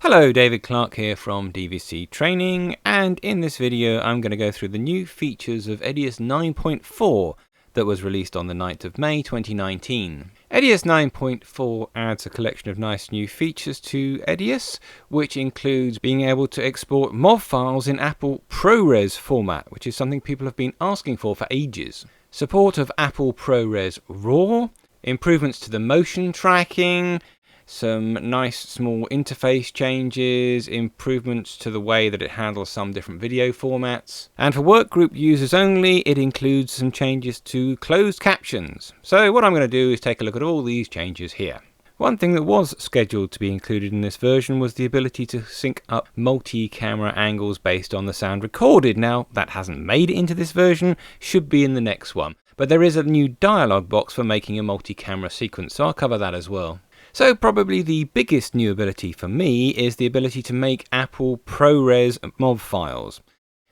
Hello, David Clarke here from DVC Training, and in this video I'm going to go through the new features of EDIUS 9.4 that was released on the 9th of May 2019. EDIUS 9.4 adds a collection of nice new features to EDIUS, which includes being able to export MOV files in Apple ProRes format, which is something people have been asking for ages. Support of Apple ProRes RAW, improvements to the motion tracking, some nice small interface changes, improvements to the way that it handles some different video formats. And for workgroup users only, it includes some changes to closed captions. So what I'm going to do is take a look at all these changes here. One thing that was scheduled to be included in this version was the ability to sync up multi-camera angles based on the sound recorded. Now, that hasn't made it into this version, should be in the next one. But there is a new dialog box for making a multi-camera sequence, so I'll cover that as well. So probably the biggest new ability for me is the ability to make Apple ProRes MOV files.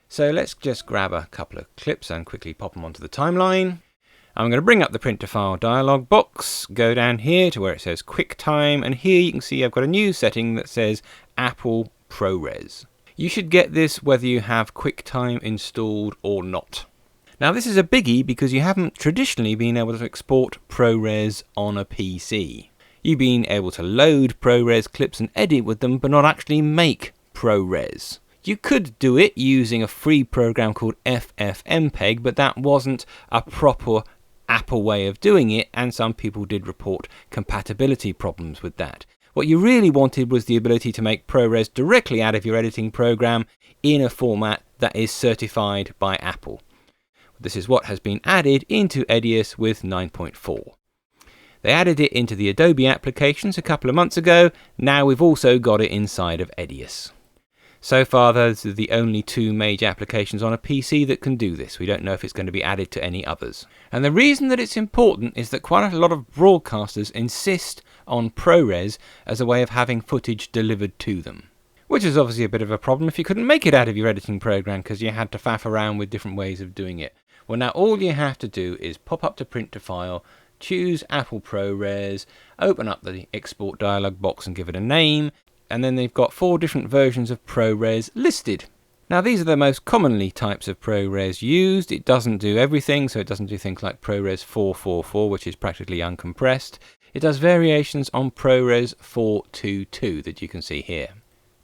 So let's just grab a couple of clips and quickly pop them onto the timeline. I'm going to bring up the print to file dialog box, go down here to where it says QuickTime, and here you can see I've got a new setting that says Apple ProRes. You should get this whether you have QuickTime installed or not. Now this is a biggie because you haven't traditionally been able to export ProRes on a PC. You've been able to load ProRes clips and edit with them, but not actually make ProRes. You could do it using a free program called FFmpeg, but that wasn't a proper Apple way of doing it, and some people did report compatibility problems with that. What you really wanted was the ability to make ProRes directly out of your editing program in a format that is certified by Apple. This is what has been added into EDIUS with 9.4. They added it into the Adobe applications a couple of months ago. Now we've also got it inside of EDIUS. So far, those are the only two major applications on a PC that can do this. We don't know if it's going to be added to any others. And the reason that it's important is that quite a lot of broadcasters insist on ProRes as a way of having footage delivered to them. Which is obviously a bit of a problem if you couldn't make it out of your editing program because you had to faff around with different ways of doing it. Well, now all you have to do is pop up to print to file, choose Apple ProRes, open up the export dialog box and give it a name, and then they've got 4 different versions of ProRes listed. Now these are the most commonly types of ProRes used. It doesn't do everything, so it doesn't do things like ProRes 444, which is practically uncompressed. It does variations on ProRes 422 that you can see here.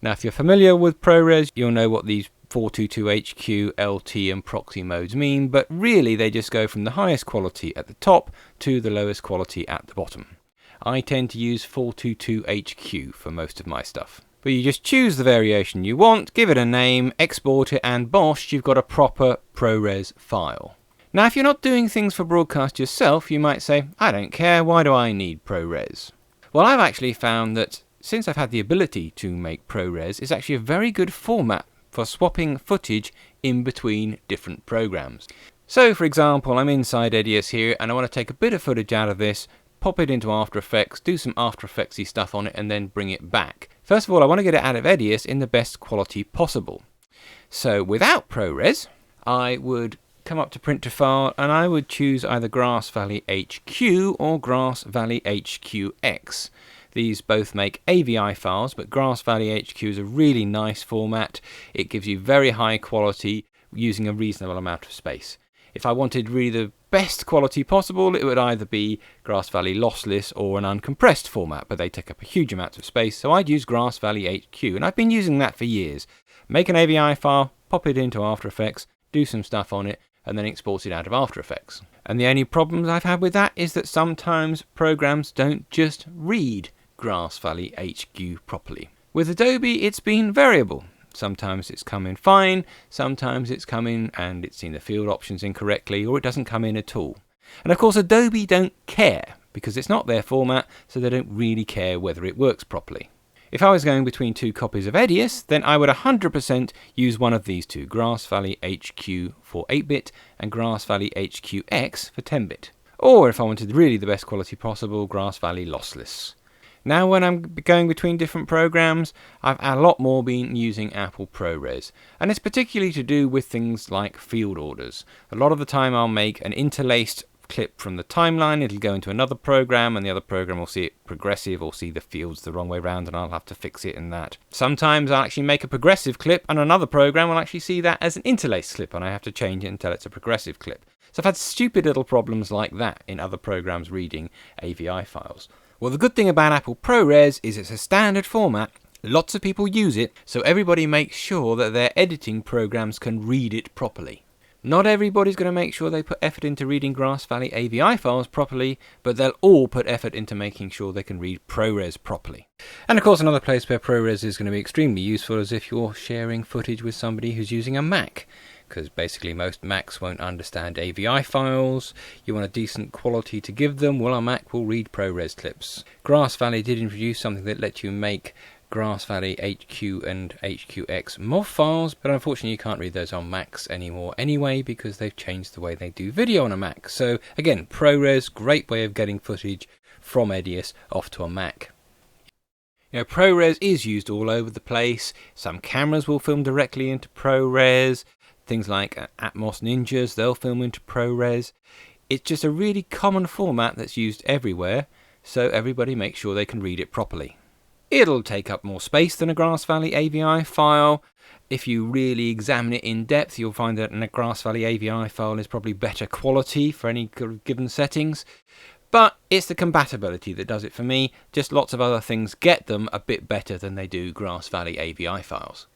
Now if you're familiar with ProRes, you'll know what these 422HQ, LT and proxy modes mean, but really they just go from the highest quality at the top to the lowest quality at the bottom. I tend to use 422HQ for most of my stuff. But you just choose the variation you want, give it a name, export it, and bosh, you've got a proper ProRes file. Now if you're not doing things for broadcast yourself, you might say, I don't care, why do I need ProRes? Well, I've actually found that since I've had the ability to make ProRes, it's actually a very good format for swapping footage in between different programs. So for example, I'm inside EDIUS here and I want to take a bit of footage out of this, pop it into After Effects, do some After Effectsy stuff on it and then bring it back. First of all, I want to get it out of EDIUS in the best quality possible. So without ProRes, I would come up to print to file and I would choose either Grass Valley HQ or Grass Valley HQX. These both make AVI files, but Grass Valley HQ is a really nice format. It gives you very high quality using a reasonable amount of space. If I wanted really the best quality possible, it would either be Grass Valley lossless or an uncompressed format, but they take up a huge amount of space, so I'd use Grass Valley HQ, and I've been using that for years. Make an AVI file, pop it into After Effects, do some stuff on it, and then export it out of After Effects. And the only problems I've had with that is that sometimes programs don't just read Grass Valley HQ properly. With Adobe, it's been variable. Sometimes it's come in fine, sometimes it's come in and it's seen the field options incorrectly, or it doesn't come in at all. And of course Adobe don't care, because it's not their format, so they don't really care whether it works properly. If I was going between 2 copies of EDIUS, then I would 100% use one of these two, Grass Valley HQ for 8-bit and Grass Valley HQX for 10-bit. Or if I wanted really the best quality possible, Grass Valley lossless. Now when I'm going between different programs, I've a lot more been using Apple ProRes, and it's particularly to do with things like field orders. A lot of the time I'll make an interlaced clip from the timeline, it'll go into another program, and the other program will see it progressive or see the fields the wrong way round, and I'll have to fix it in that. Sometimes I'll actually make a progressive clip, and another program will actually see that as an interlaced clip, and I have to change it until it's a progressive clip. So I've had stupid little problems like that in other programs reading AVI files. Well, the good thing about Apple ProRes is it's a standard format. Lots of people use it, so everybody makes sure that their editing programs can read it properly. Not everybody's going to make sure they put effort into reading Grass Valley AVI files properly, but they'll all put effort into making sure they can read ProRes properly. And of course, another place where ProRes is going to be extremely useful is if you're sharing footage with somebody who's using a Mac, because basically most Macs won't understand AVI files. You want a decent quality to give them, well, a Mac will read ProRes clips. Grass Valley did introduce something that lets you make Grass Valley HQ and HQX MOV files, but unfortunately you can't read those on Macs anymore anyway, because they've changed the way they do video on a Mac. So again, ProRes, great way of getting footage from EDIUS off to a Mac. You know, ProRes is used all over the place. Some cameras will film directly into ProRes. Things like Atmos Ninjas, they'll film into ProRes. It's just a really common format that's used everywhere, so everybody makes sure they can read it properly. It'll take up more space than a Grass Valley AVI file. If you really examine it in depth, you'll find that a Grass Valley AVI file is probably better quality for any given settings. But it's the compatibility that does it for me. Just lots of other things get them a bit better than they do Grass Valley AVI files.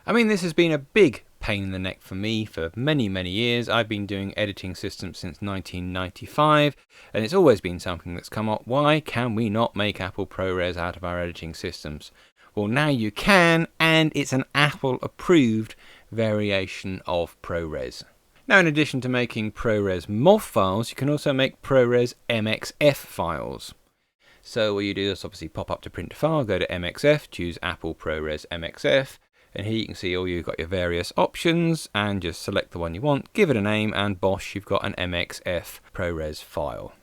I mean, this has been a big pain in the neck for me for many, many years. I've been doing editing systems since 1995, and it's always been something that's come up. Why can we not make Apple ProRes out of our editing systems? Well, now you can, and it's an Apple-approved variation of ProRes. Now, in addition to making ProRes MOV files, you can also make ProRes MXF files. So what you do is obviously pop up to print a file, go to MXF, choose Apple ProRes MXF, and here you can see you've got your various options, and just select the one you want, give it a name, and bosh, you've got an MXF ProRes file.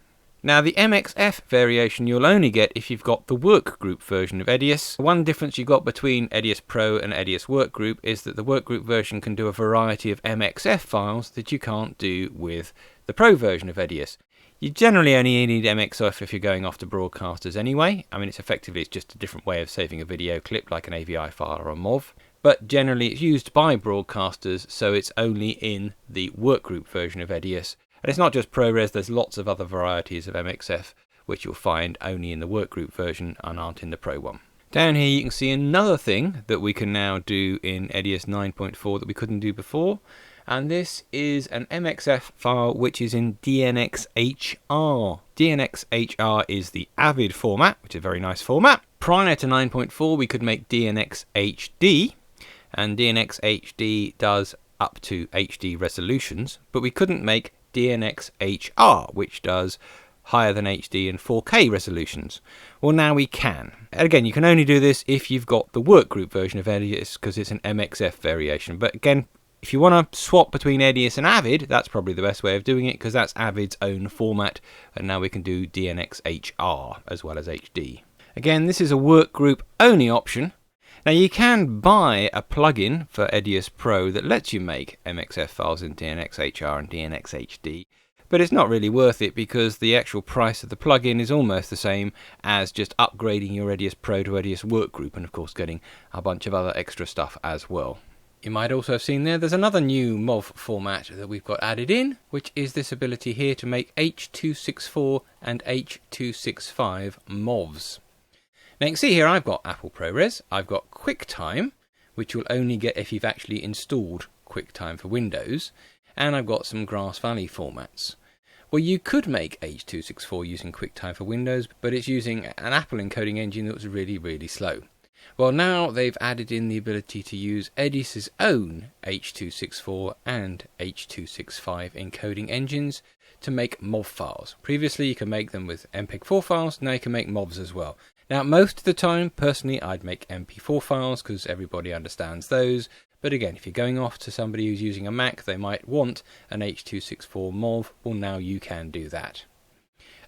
Now, the MXF variation you'll only get if you've got the workgroup version of EDIUS. One difference you've got between EDIUS Pro and EDIUS Workgroup is that the workgroup version can do a variety of MXF files that you can't do with the Pro version of EDIUS. You generally only need MXF if you're going off to broadcasters anyway. I mean, it's just a different way of saving a video clip like an AVI file or a MOV. But generally it's used by broadcasters, so it's only in the workgroup version of EDIUS. And it's not just ProRes, there's lots of other varieties of MXF which you'll find only in the workgroup version and aren't in the Pro one. Down here you can see another thing that we can now do in EDIUS 9.4 that we couldn't do before. And this is an MXF file which is in DNxHR. DNxHR is the Avid format, which is a very nice format. Prior to 9.4 we could make DNxHD, and DNxHD does up to HD resolutions, but we couldn't make DNxHR, which does higher than HD and 4K resolutions. Well, now we can. And again, you can only do this if you've got the workgroup version of EDIUS, because it's an MXF variation. But again, if you want to swap between EDIUS and Avid, that's probably the best way of doing it, because that's Avid's own format, and now we can do DNxHR as well as HD. Again, this is a workgroup only option. Now, you can buy a plugin for EDIUS Pro that lets you make MXF files in DNxHR and DNxHD, but it's not really worth it because the actual price of the plugin is almost the same as just upgrading your EDIUS Pro to EDIUS Workgroup, and of course getting a bunch of other extra stuff as well. You might also have seen there's another new MOV format that we've got added in, which is this ability here to make H.264 and H.265 MOVs. Now you can see here I've got Apple ProRes, I've got QuickTime, which you'll only get if you've actually installed QuickTime for Windows, and I've got some Grass Valley formats. Well, you could make H.264 using QuickTime for Windows, but it's using an Apple encoding engine that was really, really slow. Well, now they've added in the ability to use EDIUS's own H.264 and H.265 encoding engines to make MOV files. Previously you could make them with MPEG-4 files, now you can make MOVs as well. Now, most of the time, personally, I'd make MP4 files because everybody understands those. But again, if you're going off to somebody who's using a Mac, they might want an H.264 MOV. Well, now you can do that.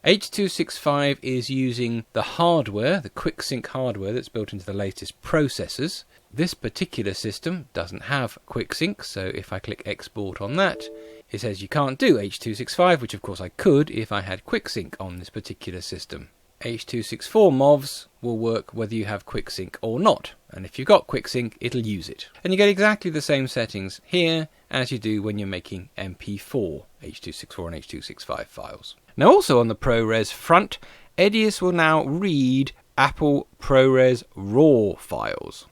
H.265 is using the hardware, the quick-sync hardware that's built into the latest processors. This particular system doesn't have quick-sync, so if I click export on that, it says you can't do H.265, which of course I could if I had quick-sync on this particular system. H.264 MOVs will work whether you have quick-sync or not, and if you've got quick-sync, it'll use it. And you get exactly the same settings here as you do when you're making MP4 H.264 and H.265 files. Now also on the ProRes front, EDIUS will now read Apple ProRes RAW files.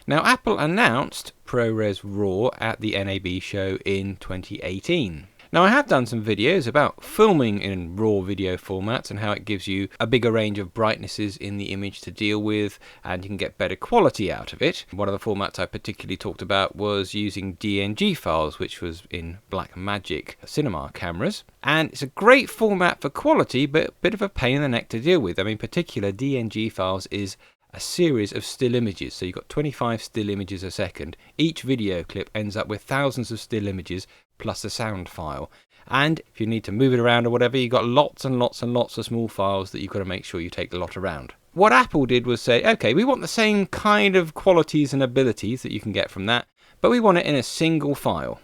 Now Apple announced ProRes RAW at the NAB show in 2018. Now I have done some videos about filming in RAW video formats and how it gives you a bigger range of brightnesses in the image to deal with, and you can get better quality out of it. One of the formats I particularly talked about was using DNG files, which was in Blackmagic cinema cameras. And it's a great format for quality, but a bit of a pain in the neck to deal with. I mean, particular DNG files is a series of still images, so you've got 25 still images a second. Each video clip ends up with thousands of still images plus a sound file, and if you need to move it around or whatever, you've got lots and lots and lots of small files that you've got to make sure you take the lot around. What Apple did was say, okay, we want the same kind of qualities and abilities that you can get from that, but we want it in a single file.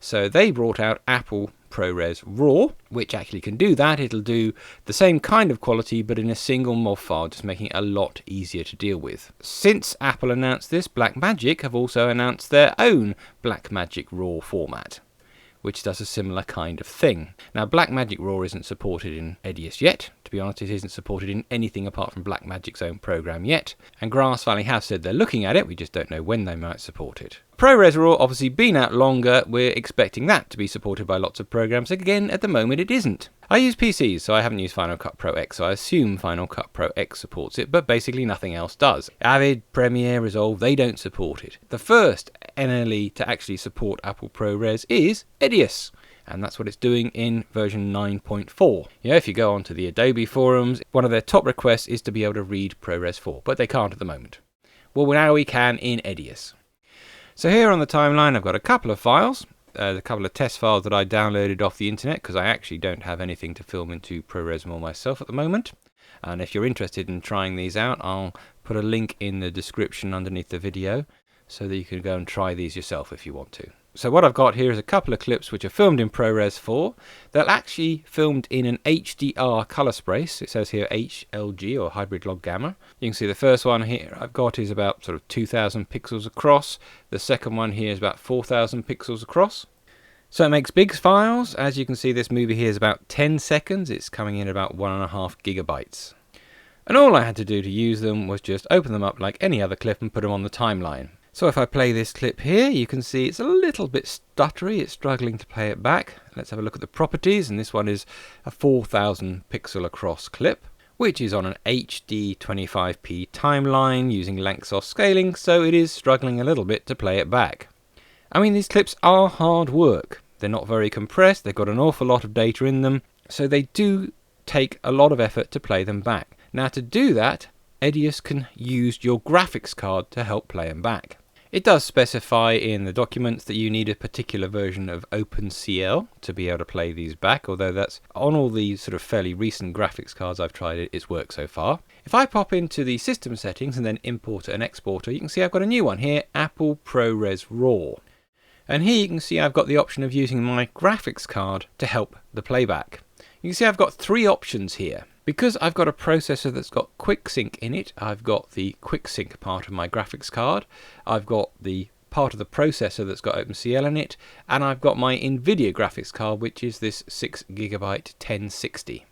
So they brought out Apple ProRes RAW, which actually can do that. It'll do the same kind of quality but in a single MOV file, just making it a lot easier to deal with. Since Apple announced this, Blackmagic have also announced their own Blackmagic RAW format, which does a similar kind of thing. Now Blackmagic RAW isn't supported in EDIUS yet. To be honest, it isn't supported in anything apart from Blackmagic's own program yet, and Grass Valley have said they're looking at it, we just don't know when they might support it. ProRes RAW obviously been out longer, we're expecting that to be supported by lots of programs. Again, at the moment it isn't. I use PCs, so I haven't used Final Cut Pro X, so I assume Final Cut Pro X supports it, but basically nothing else does. Avid, Premiere, Resolve, they don't support it. The first NLE to actually support Apple ProRes is EDIUS, and that's what it's doing in version 9.4. Yeah, if you go onto the Adobe forums, one of their top requests is to be able to read ProRes 4, but they can't at the moment. Well, now we can in EDIUS. So here on the timeline I've got a couple of files, a couple of test files that I downloaded off the internet because I actually don't have anything to film into ProRes MOV myself at the moment. And if you're interested in trying these out, I'll put a link in the description underneath the video so that you can go and try these yourself if you want to. So what I've got here is a couple of clips which are filmed in ProRes 4. They're actually filmed in an HDR color space. It says here HLG or hybrid log gamma. You can see the first one here I've got is about sort of 2000 pixels across. The second one here is about 4000 pixels across. So it makes big files. As you can see, this movie here is about 10 seconds. It's coming in about 1.5 gigabytes. And all I had to do to use them was just open them up like any other clip and put them on the timeline. So if I play this clip here, you can see it's a little bit stuttery, it's struggling to play it back. Let's have a look at the properties, and this one is a 4000 pixel across clip, which is on an HD 25p timeline using Lanczos scaling, so it is struggling a little bit to play it back. I mean, these clips are hard work. They're not very compressed, they've got an awful lot of data in them, so they do take a lot of effort to play them back. Now to do that, EDIUS can use your graphics card to help play them back. It does specify in the documents that you need a particular version of OpenCL to be able to play these back, although that's on all these sort of fairly recent graphics cards I've tried it's worked so far. If I pop into the system settings and then importer and exporter, you can see I've got a new one here, Apple ProRes RAW. And here you can see I've got the option of using my graphics card to help the playback. You can see I've got three options here. Because I've got a processor that's got quick-sync in it, I've got the quick-sync part of my graphics card, I've got the part of the processor that's got OpenCL in it, and I've got my NVIDIA graphics card, which is this 6GB 1060.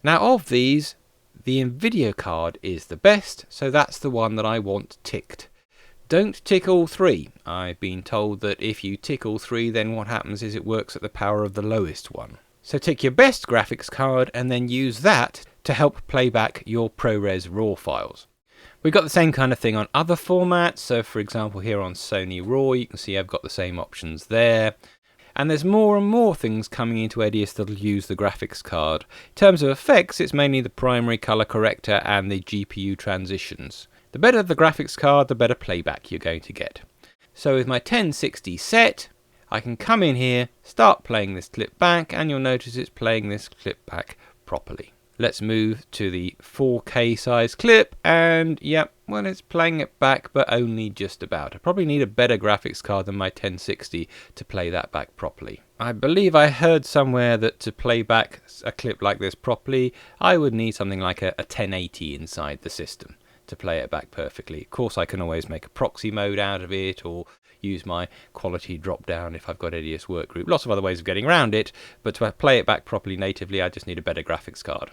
Now of these, the NVIDIA card is the best, so that's the one that I want ticked. Don't tick all three. I've been told that if you tick all three, then what happens is it works at the power of the lowest one. So tick your best graphics card and then use that to help play back your ProRes RAW files. We've got the same kind of thing on other formats, so for example here on Sony RAW you can see I've got the same options there. And there's more and more things coming into EDIUS that'll use the graphics card. In terms of effects, it's mainly the primary color corrector and the GPU transitions. The better the graphics card, the better playback you're going to get. So with my 1060 set, I can come in here, start playing this clip back, and you'll notice it's playing this clip back properly. Let's move to the 4K size clip, and yep, well, it's playing it back, but only just about. I probably need a better graphics card than my 1060 to play that back properly. I believe I heard somewhere that to play back a clip like this properly, I would need something like a 1080 inside the system to play it back perfectly. Of course, I can always make a proxy mode out of it, or use my quality drop down if I've got EDIUS Workgroup. Lots of other ways of getting around it, but to play it back properly natively, I just need a better graphics card.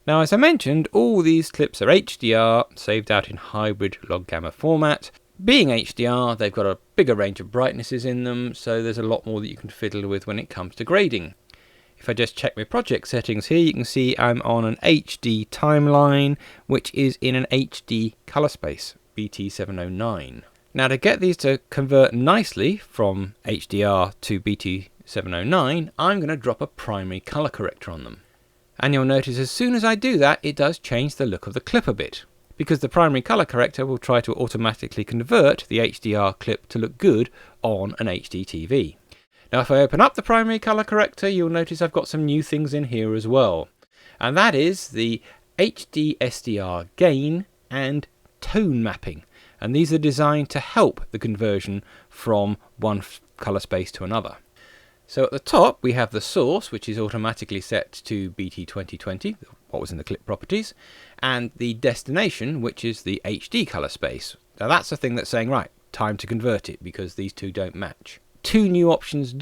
Now, as I mentioned, all these clips are HDR, saved out in hybrid log gamma format. Being HDR, they've got a bigger range of brightnesses in them, so there's a lot more that you can fiddle with when it comes to grading. If I just check my project settings here, you can see I'm on an HD timeline, which is in an HD color space, BT709. Now, to get these to convert nicely from HDR to BT709, I'm going to drop a primary color corrector on them. And you'll notice as soon as I do that, it does change the look of the clip a bit, because the primary color corrector will try to automatically convert the HDR clip to look good on an HD TV. Now, if I open up the primary color corrector, you'll notice I've got some new things in here as well. And that is the HD SDR gain and tone mapping. And these are designed to help the conversion from one color space to another. So at the top, we have the source, which is automatically set to BT2020, what was in the clip properties, and the destination, which is the HD color space. Now that's the thing that's saying, right, time to convert it, because these two don't match. Two new options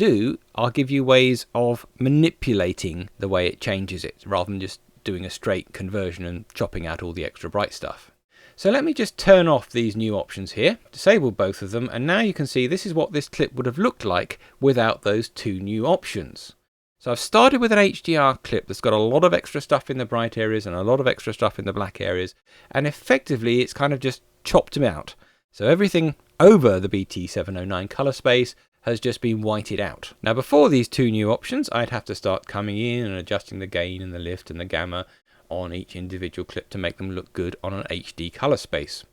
are give you ways of manipulating the way it changes it, rather than just doing a straight conversion and chopping out all the extra bright stuff. So let me just turn off these new options here, disable both of them, and now you can see this is what this clip would have looked like without those two new options. So I've started with an HDR clip that's got a lot of extra stuff in the bright areas and a lot of extra stuff in the black areas, and effectively it's kind of just chopped them out. So everything over the BT709 color space has just been whited out. Now, before these two new options, I'd have to start coming in and adjusting the gain and the lift and the gamma on each individual clip to make them look good on an HD color space.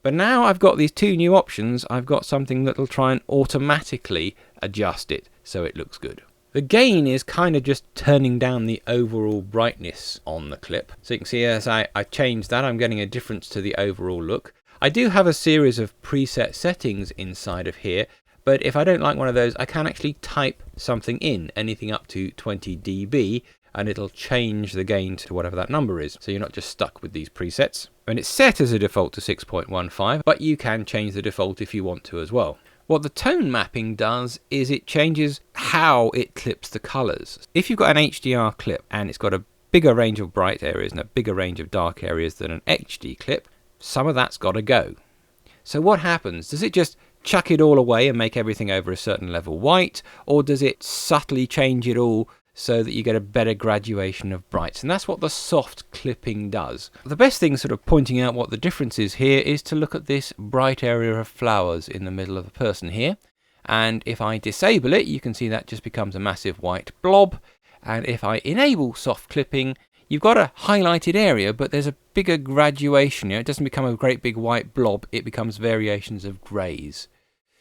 But now I've got these two new options, I've got something that'll try and automatically adjust it so it looks good. The gain is kind of just turning down the overall brightness on the clip. So you can see as I change that, I'm getting a difference to the overall look. I do have a series of preset settings inside of here, but if I don't like one of those, I can actually type something in, anything up to 20 dB, and it'll change the gain to whatever that number is. So you're not just stuck with these presets. And it's set as a default to 6.15, but you can change the default if you want to as well. What the tone mapping does is it changes how it clips the colors. If you've got an HDR clip and it's got a bigger range of bright areas and a bigger range of dark areas than an HD clip, some of that's got to go. So what happens? Does it just chuck it all away and make everything over a certain level white, or does it subtly change it all so that you get a better graduation of brights? And that's what the soft clipping does. The best thing sort of pointing out what the difference is here is to look at this bright area of flowers in the middle of the person here. And if I disable it, you can see that just becomes a massive white blob. And if I enable soft clipping, you've got a highlighted area, but there's a bigger graduation. It doesn't become a great big white blob, it becomes variations of greys.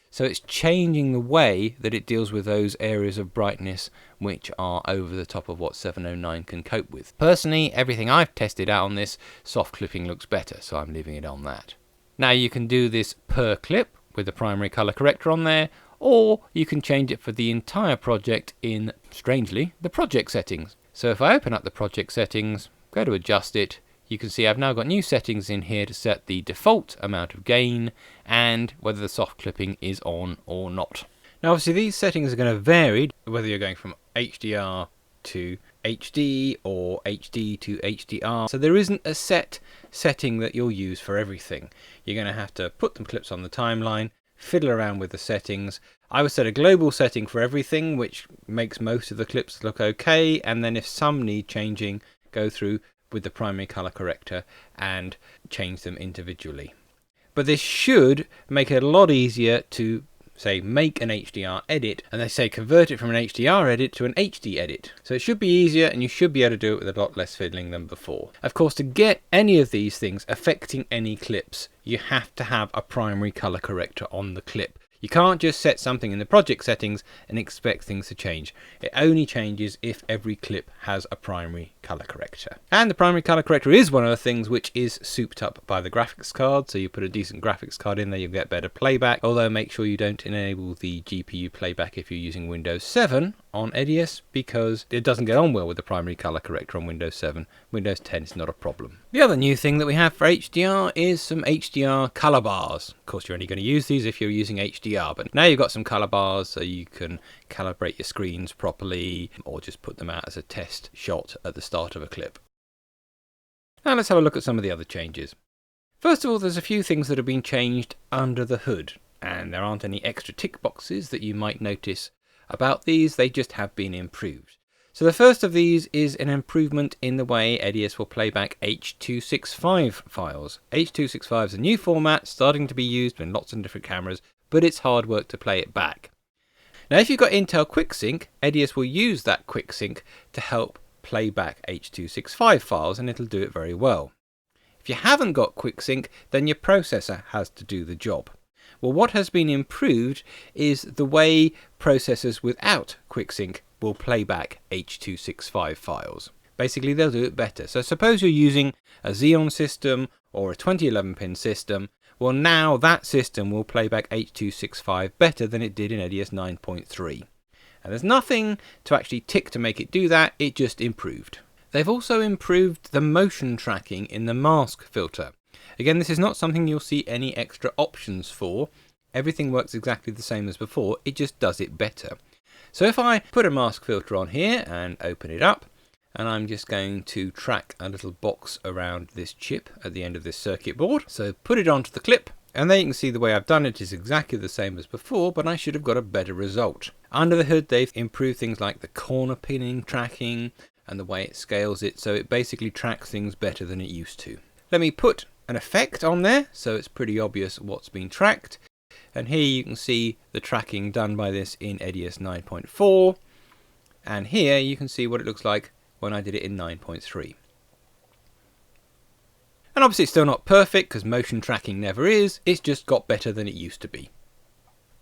So it's changing the way that it deals with those areas of brightness which are over the top of what 709 can cope with. Personally, everything I've tested out on this, soft clipping looks better, so I'm leaving it on that. Now you can do this per clip with the primary color corrector on there, or you can change it for the entire project in, strangely, the project settings. So if I open up the project settings, go to adjust it, you can see I've now got new settings in here to set the default amount of gain and whether the soft clipping is on or not. Now obviously these settings are going to vary whether you're going from HDR to HD or HD to HDR. So there isn't a set setting that you'll use for everything. You're going to have to put the clips on the timeline, fiddle around with the settings. I would set a global setting for everything, which makes most of the clips look okay, and then if some need changing, go through with the primary color corrector and change them individually. But this should make it a lot easier to say make an HDR edit, and they say convert it from an HDR edit to an HD edit. So it should be easier and you should be able to do it with a lot less fiddling than before. Of course, to get any of these things affecting any clips, you have to have a primary color corrector on the clip. You can't just set something in the project settings and expect things to change. It only changes if every clip has a primary color corrector. And the primary color corrector is one of the things which is souped up by the graphics card. So you put a decent graphics card in there, you'll get better playback. Although make sure you don't enable the GPU playback if you're using Windows 7 on EDIUS, because it doesn't get on well with the primary color corrector on Windows 7. Windows 10 is not a problem. The other new thing that we have for HDR is some HDR color bars. Of course, you're only going to use these if you're using HDR, but now you've got some color bars so you can calibrate your screens properly, or just put them out as a test shot at the start of a clip. Now let's have a look at some of the other changes. First of all, there's a few things that have been changed under the hood, and there aren't any extra tick boxes that you might notice about these. They just have been improved. So the first of these is an improvement in the way EDIUS will play back H.265 files. H.265 is a new format starting to be used in lots of different cameras, but it's hard work to play it back. Now if you've got Intel QuickSync, EDIUS will use that QuickSync to help play back H.265 files, and it'll do it very well. If you haven't got QuickSync, then your processor has to do the job. Well, what has been improved is the way processors without QuickSync will play back H.265 files. Basically, they'll do it better. So suppose you're using a Xeon system or a 2011-pin system. Well, now that system will play back H.265 better than it did in EDIUS 9.3. And there's nothing to actually tick to make it do that, it just improved. They've also improved the motion tracking in the mask filter. Again, this is not something you'll see any extra options for. Everything works exactly the same as before, it just does it better. So if I put a mask filter on here and open it up, and I'm just going to track a little box around this chip at the end of this circuit board. So put it onto the clip, and there you can see the way I've done it is exactly the same as before, but I should have got a better result. Under the hood, they've improved things like the corner pinning tracking and the way it scales it, so it basically tracks things better than it used to. Let me put an effect on there so it's pretty obvious what's been tracked, and here you can see the tracking done by this in EDIUS 9.4, and here you can see what it looks like when I did it in 9.3. And obviously it's still not perfect because motion tracking never is, it's just got better than it used to be.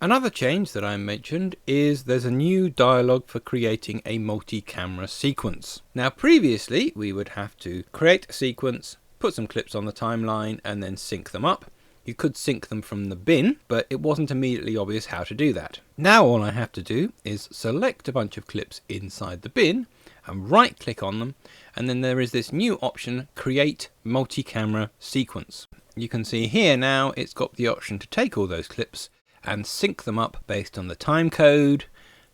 Another change that I mentioned is there's a new dialog for creating a multi-camera sequence. Now previously we would have to create a sequence, put some clips on the timeline and then sync them up. You could sync them from the bin, but it wasn't immediately obvious how to do that. Now all I have to do is select a bunch of clips inside the bin and right click on them, and then there is this new option, create multi-camera sequence. You can see here now it's got the option to take all those clips and sync them up based on the time code,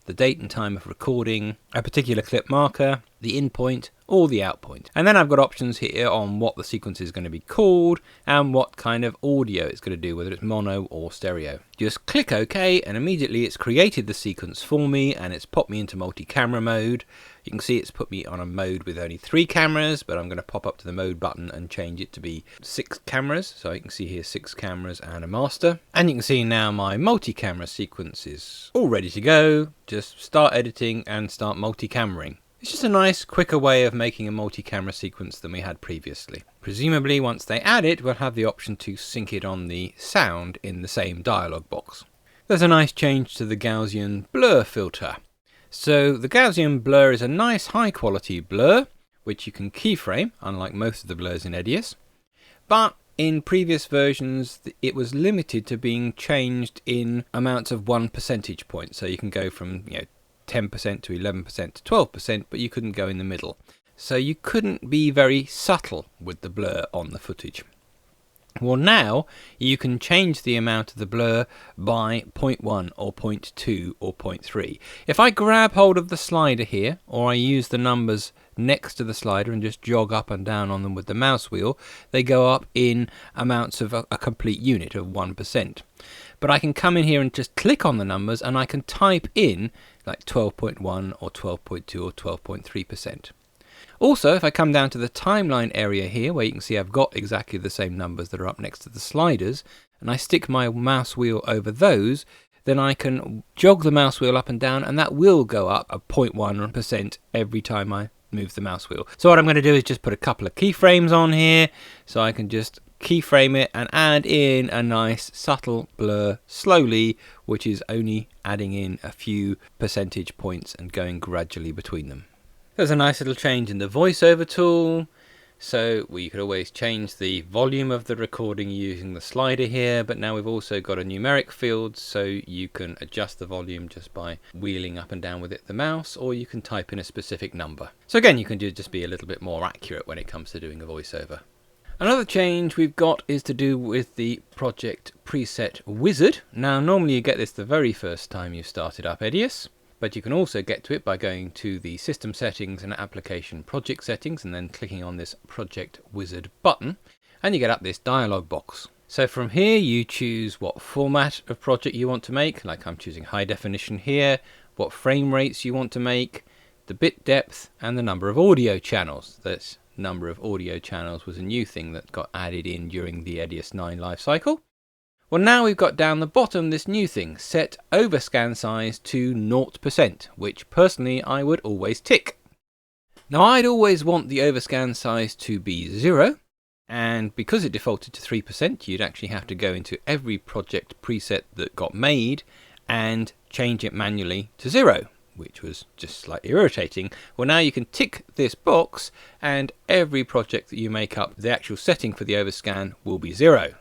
the date and time of recording, a particular clip marker, the in point or the out point. And then I've got options here on what the sequence is going to be called and what kind of audio it's going to do, whether it's mono or stereo. Just click OK and immediately it's created the sequence for me and it's popped me into multi-camera mode. You can see it's put me on a mode with only 3 cameras, but I'm going to pop up to the mode button and change it to be 6 cameras. So you can see here 6 cameras and a master. And you can see now my multi-camera sequence is all ready to go. Just start editing and start multi-cameraing. It's just a nice, quicker way of making a multi-camera sequence than we had previously. Presumably, once they add it, we'll have the option to sync it on the sound in the same dialog box. There's a nice change to the Gaussian Blur filter. So the Gaussian Blur is a nice high-quality blur, which you can keyframe, unlike most of the blurs in EDIUS. But in previous versions, it was limited to being changed in amounts of 1 percentage point. So you can go from 10% to 11% to 12%, but you couldn't go in the middle. So you couldn't be very subtle with the blur on the footage. Well, now you can change the amount of the blur by 0.1 or 0.2 or 0.3. If I grab hold of the slider here, or I use the numbers next to the slider and just jog up and down on them with the mouse wheel, they go up in amounts of a complete unit of 1%. But I can come in here and just click on the numbers and I can type in like 12.1 or 12.2 or 12.3%. Also, if I come down to the timeline area here, where you can see I've got exactly the same numbers that are up next to the sliders, and I stick my mouse wheel over those, then I can jog the mouse wheel up and down, and that will go up a 0.1% every time I move the mouse wheel. So what I'm going to do is just put a couple of keyframes on here, so I can just keyframe it and add in a nice subtle blur slowly, which is only adding in a few percentage points and going gradually between them. There's a nice little change in the voiceover tool. So we could always change the volume of the recording using the slider here, but now we've also got a numeric field, so you can adjust the volume just by wheeling up and down with the mouse, or you can type in a specific number. So again, you can just be a little bit more accurate when it comes to doing a voiceover. Another change we've got is to do with the project preset wizard. Now normally you get this the very first time you started up EDIUS, but you can also get to it by going to the System Settings and Application Project Settings and then clicking on this Project Wizard button, and you get up this dialog box. So from here you choose what format of project you want to make, like I'm choosing high definition here, what frame rates you want to make, the bit depth, and the number of audio channels. This number of audio channels was a new thing that got added in during the EDIUS 9 lifecycle. Well, now we've got down the bottom this new thing, set overscan size to 0%, which personally I would always tick. Now I'd always want the overscan size to be 0, and because it defaulted to 3%, you'd actually have to go into every project preset that got made and change it manually to 0, which was just slightly irritating. Well, now you can tick this box and every project that you make up, the actual setting for the overscan will be 0.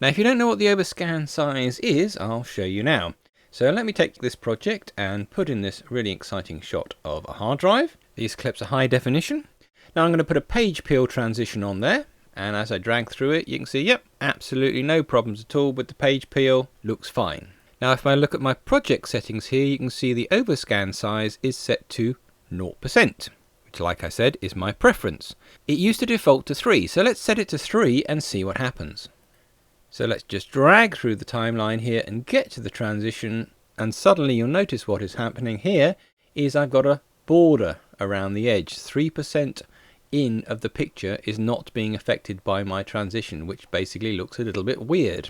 Now if you don't know what the overscan size is, I'll show you now. So let me take this project and put in this really exciting shot of a hard drive. These clips are high definition. Now I'm going to put a page peel transition on there, and as I drag through it you can see, yep, absolutely no problems at all with the page peel, looks fine. Now if I look at my project settings here, you can see the overscan size is set to 0%, which like I said is my preference. It used to default to 3, so let's set it to 3 and see what happens. So let's just drag through the timeline here and get to the transition, and suddenly you'll notice what is happening here is I've got a border around the edge. 3% in of the picture is not being affected by my transition, which basically looks a little bit weird.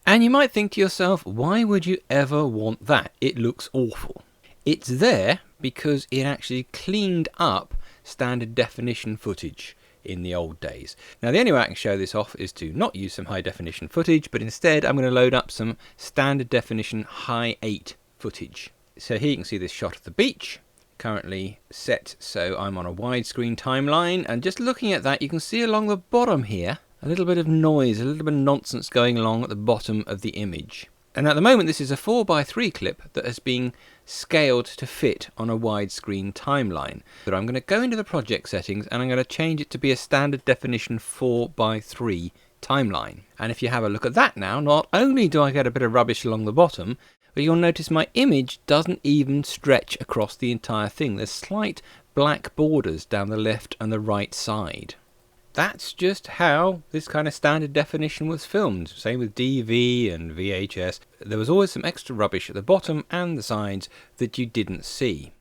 And you might think to yourself, why would you ever want that? It looks awful. It's there because it actually cleaned up standard definition footage in the old days. Now the only way I can show this off is to not use some high definition footage, but instead I'm going to load up some standard definition high 8 footage. So here you can see this shot of the beach, currently set so I'm on a widescreen timeline, and just looking at that you can see along the bottom here a little bit of noise, a little bit of nonsense going along at the bottom of the image. And at the moment this is a 4:3 clip that has been scaled to fit on a widescreen timeline. But I'm going to go into the project settings and I'm going to change it to be a standard definition 4:3 timeline. And if you have a look at that now, not only do I get a bit of rubbish along the bottom, but you'll notice my image doesn't even stretch across the entire thing. There's slight black borders down the left and the right side. That's just how this kind of standard definition was filmed. Same with DV and VHS. There was always some extra rubbish at the bottom and the sides that you didn't see.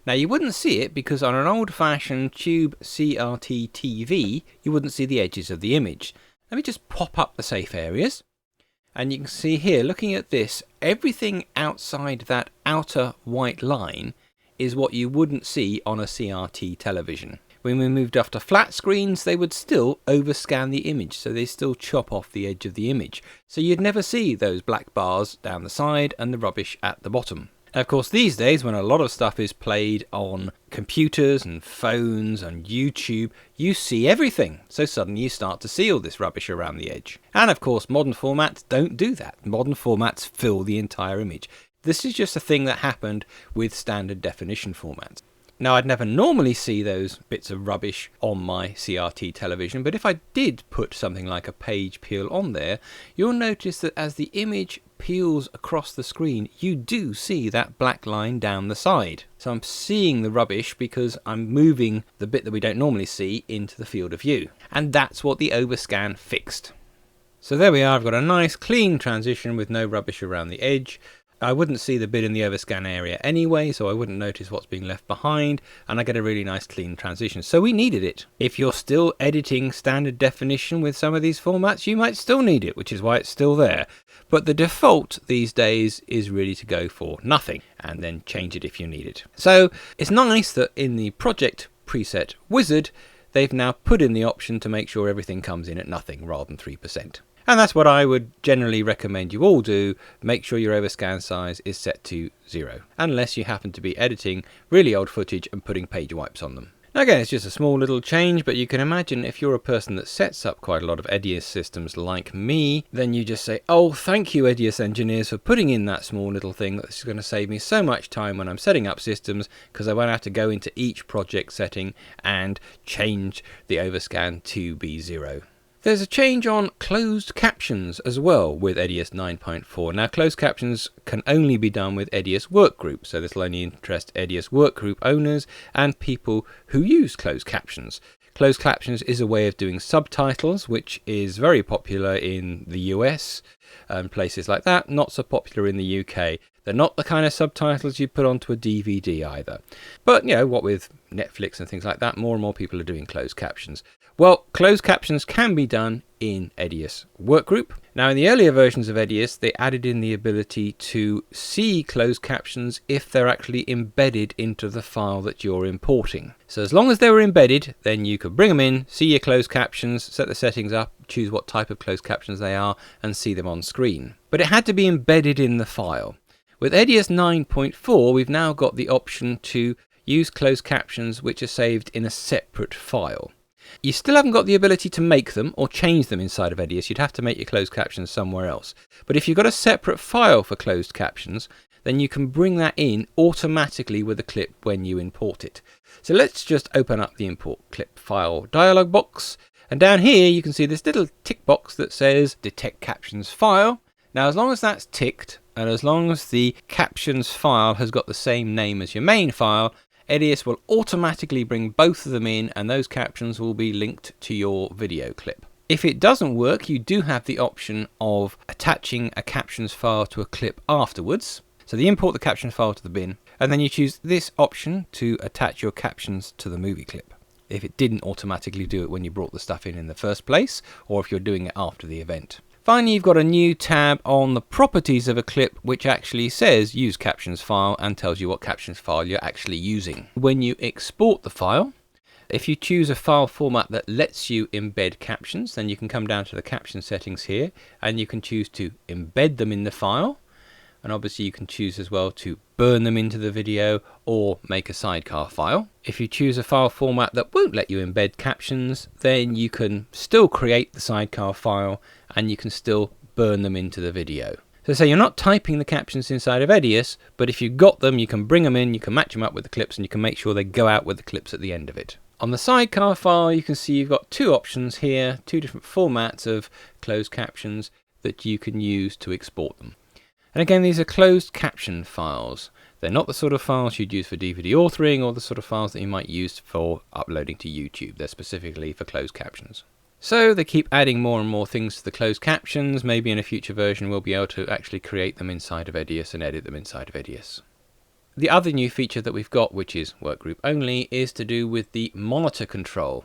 Now you wouldn't see it because on an old-fashioned tube CRT TV, you wouldn't see the edges of the image. Let me just pop up the safe areas. And you can see here, looking at this, everything outside that outer white line is what you wouldn't see on a CRT television. When we moved off to flat screens, they would still overscan the image, so they still chop off the edge of the image. So you'd never see those black bars down the side and the rubbish at the bottom. Of course, these days, when a lot of stuff is played on computers and phones and YouTube, you see everything. So suddenly you start to see all this rubbish around the edge. And of course, modern formats don't do that. Modern formats fill the entire image. This is just a thing that happened with standard definition formats. Now, I'd never normally see those bits of rubbish on my CRT television, but if I did put something like a page peel on there, you'll notice that as the image peels across the screen, you do see that black line down the side. So I'm seeing the rubbish because I'm moving the bit that we don't normally see into the field of view. And that's what the overscan fixed. So there we are, I've got a nice clean transition with no rubbish around the edge. I wouldn't see the bit in the overscan area anyway, so I wouldn't notice what's being left behind, and I get a really nice clean transition. So we needed it. If you're still editing standard definition with some of these formats, you might still need it, which is why it's still there. But the default these days is really to go for nothing, and then change it if you need it. So it's nice that in the project preset wizard, they've now put in the option to make sure everything comes in at nothing rather than 3%. And that's what I would generally recommend you all do. Make sure your overscan size is set to 0, unless you happen to be editing really old footage and putting page wipes on them. Now again, it's just a small little change, but you can imagine if you're a person that sets up quite a lot of EDIUS systems like me, then you just say, oh, thank you EDIUS engineers for putting in that small little thing. That's going to save me so much time when I'm setting up systems, because I won't have to go into each project setting and change the overscan to be 0. There's a change on closed captions as well with EDIUS 9.4. Now, closed captions can only be done with EDIUS workgroups, so this will only interest EDIUS workgroup owners and people who use closed captions. Closed captions is a way of doing subtitles, which is very popular in the US and places like that, not so popular in the UK. They're not the kind of subtitles you put onto a DVD either. But, you know, what with Netflix and things like that, more and more people are doing closed captions. Well, closed captions can be done in EDIUS Workgroup. Now, in the earlier versions of EDIUS, they added in the ability to see closed captions if they're actually embedded into the file that you're importing. So as long as they were embedded, then you could bring them in, see your closed captions, set the settings up, choose what type of closed captions they are, and see them on screen. But it had to be embedded in the file. With EDIUS 9.4, we've now got the option to use closed captions which are saved in a separate file. You still haven't got the ability to make them or change them inside of EDIUS. You'd have to make your closed captions somewhere else. But if you've got a separate file for closed captions, then you can bring that in automatically with a clip when you import it. So let's just open up the import clip file dialog box. And down here you can see this little tick box that says detect captions file. Now, as long as that's ticked, and as long as the captions file has got the same name as your main file, EDIUS will automatically bring both of them in, and those captions will be linked to your video clip. If it doesn't work, you do have the option of attaching a captions file to a clip afterwards. So you import the captions file to the bin, and then you choose this option to attach your captions to the movie clip, if it didn't automatically do it when you brought the stuff in the first place, or if you're doing it after the event. Finally, you've got a new tab on the properties of a clip which actually says use captions file and tells you what captions file you're actually using. When you export the file, if you choose a file format that lets you embed captions, then you can come down to the caption settings here and you can choose to embed them in the file. And obviously you can choose as well to burn them into the video or make a sidecar file. If you choose a file format that won't let you embed captions, then you can still create the sidecar file and you can still burn them into the video. So say you're not typing the captions inside of EDIUS, but if you've got them, you can bring them in, you can match them up with the clips, and you can make sure they go out with the clips at the end of it. On the sidecar file, you can see you've got two options here, two different formats of closed captions that you can use to export them. And again, these are closed caption files. They're not the sort of files you'd use for DVD authoring or the sort of files that you might use for uploading to YouTube. They're specifically for closed captions. So they keep adding more and more things to the closed captions. Maybe in a future version we'll be able to actually create them inside of EDIUS and edit them inside of EDIUS. The other new feature that we've got, which is workgroup only, is to do with the monitor control.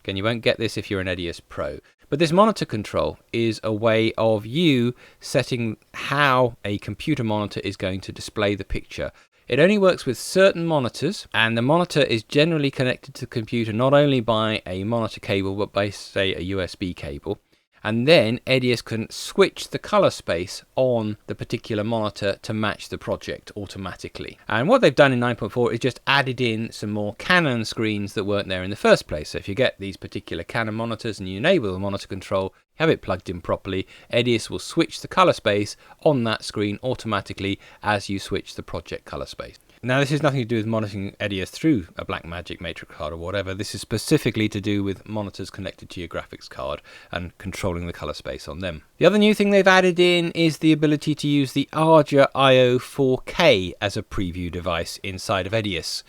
Again, you won't get this if you're an EDIUS Pro. But this monitor control is a way of you setting how a computer monitor is going to display the picture. It only works with certain monitors, and the monitor is generally connected to the computer not only by a monitor cable, but by, say, a USB cable. And then EDIUS can switch the color space on the particular monitor to match the project automatically. And what they've done in 9.4 is just added in some more Canon screens that weren't there in the first place. So if you get these particular Canon monitors and you enable the monitor control, have it plugged in properly, EDIUS will switch the color space on that screen automatically as you switch the project color space. Now, this has nothing to do with monitoring EDIUS through a Blackmagic matrix card or whatever. This is specifically to do with monitors connected to your graphics card and controlling the color space on them. The other new thing they've added in is the ability to use the Arja IO 4K as a preview device inside of EDIUS.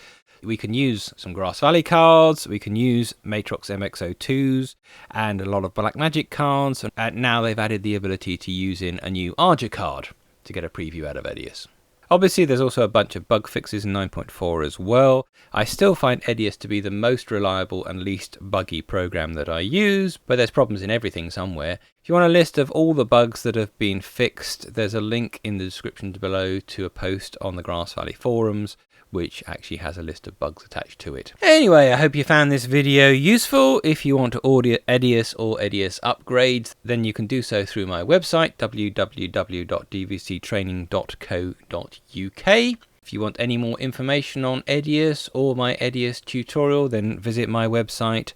We can use some Grass Valley cards, we can use Matrox MX02s and a lot of Blackmagic cards, and now they've added the ability to use in a new Arja card to get a preview out of EDIUS. Obviously, there's also a bunch of bug fixes in 9.4 as well. I still find EDIUS to be the most reliable and least buggy program that I use, but there's problems in everything somewhere. If If you want a list of all the bugs that have been fixed, there's a link in the description below to a post on the Grass Valley forums, which actually has a list of bugs attached to it. Anyway, I hope you found this video useful. If you want to order EDIUS or EDIUS upgrades, then you can do so through my website, www.dvctraining.co.uk. If you want any more information on EDIUS or my EDIUS tutorial, then visit my website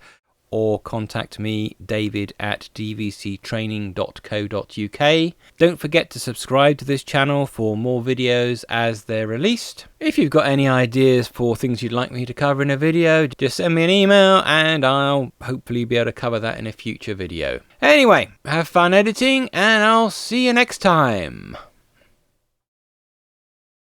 or contact me, david@dvctraining.co.uk. Don't forget to subscribe to this channel for more videos as they're released. If you've got any ideas for things you'd like me to cover in a video, just send me an email and I'll hopefully be able to cover that in a future video. Anyway, have fun editing and I'll see you next time.